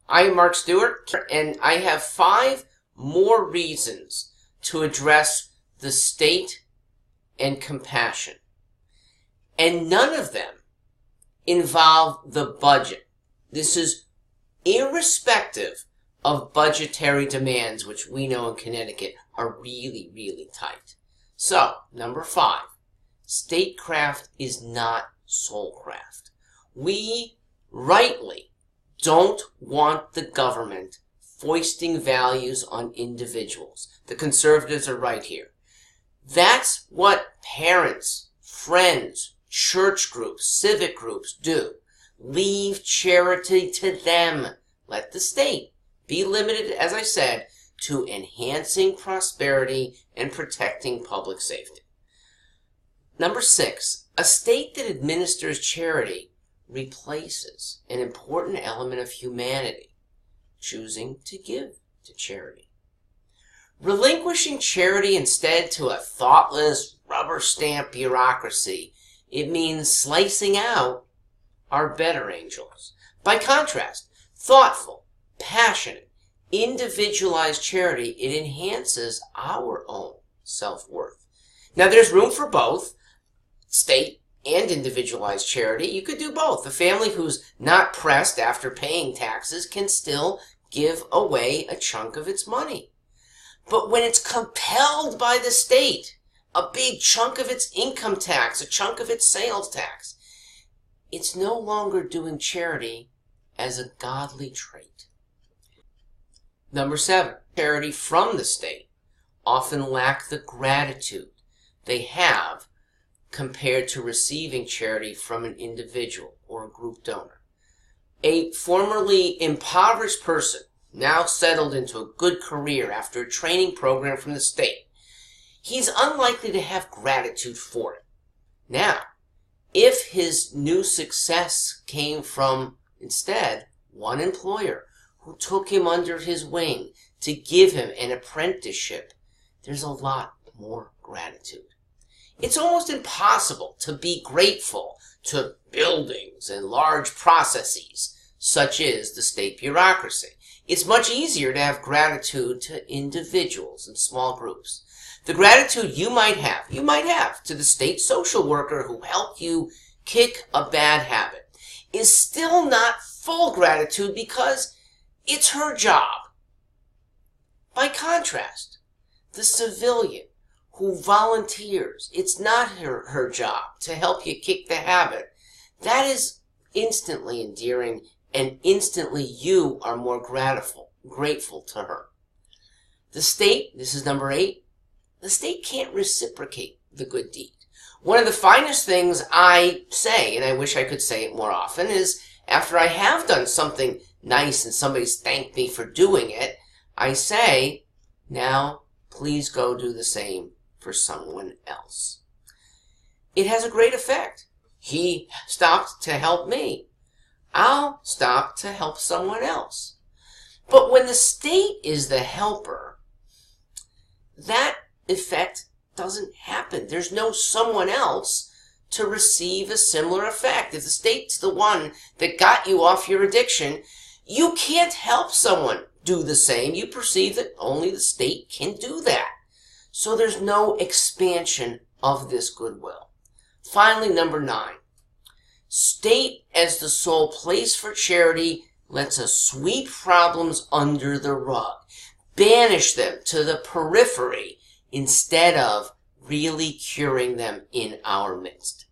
I am Mark Stewart, and I have 5 more reasons to address the state and compassion. And none of them involve the budget. This is irrespective of budgetary demands, which we know in Connecticut are really, really tight. So, number 5, statecraft is not soulcraft. We rightly don't want the government foisting values on individuals. The conservatives are right here. That's what parents, friends, church groups, civic groups do. Leave charity to them. Let the state be limited, as I said, to enhancing prosperity and protecting public safety. Number 6, a state that administers charity replaces an important element of humanity, choosing to give to charity. Relinquishing charity instead to a thoughtless, rubber-stamp bureaucracy, it means slicing out our better angels. By contrast, thoughtful, passionate, individualized charity, it enhances our own self-worth. Now, there's room for both, state and individualized charity. You could do both. A family who's not pressed after paying taxes can still give away a chunk of its money. But when it's compelled by the state, a big chunk of its income tax, a chunk of its sales tax, it's no longer doing charity as a godly trait. Number 7, charity from the state often lack the gratitude they have compared to receiving charity from an individual or a group donor. A formerly impoverished person, now settled into a good career after a training program from the state, he's unlikely to have gratitude for it. Now, if his new success came from, instead, one employer who took him under his wing to give him an apprenticeship, there's a lot more gratitude. It's almost impossible to be grateful to buildings and large processes, such as the state bureaucracy. It's much easier to have gratitude to individuals and small groups. The gratitude you might have to the state social worker who helped you kick a bad habit is still not full gratitude because it's her job. By contrast, the civilian who volunteers, it's not her job to help you kick the habit. That is instantly endearing, and instantly you are more grateful to her. The state, this is number 8, the state can't reciprocate the good deed. One of the finest things I say, and I wish I could say it more often, is after I have done something nice and somebody's thanked me for doing it, I say, now please go do the same for someone else. It has a great effect. He stopped to help me. I'll stop to help someone else. But when the state is the helper, that effect doesn't happen. There's no someone else to receive a similar effect. If the state's the one that got you off your addiction, you can't help someone do the same. You perceive that only the state can do that. So there's no expansion of this goodwill. Finally, number 9. State as the sole place for charity lets us sweep problems under the rug, banish them to the periphery instead of really curing them in our midst.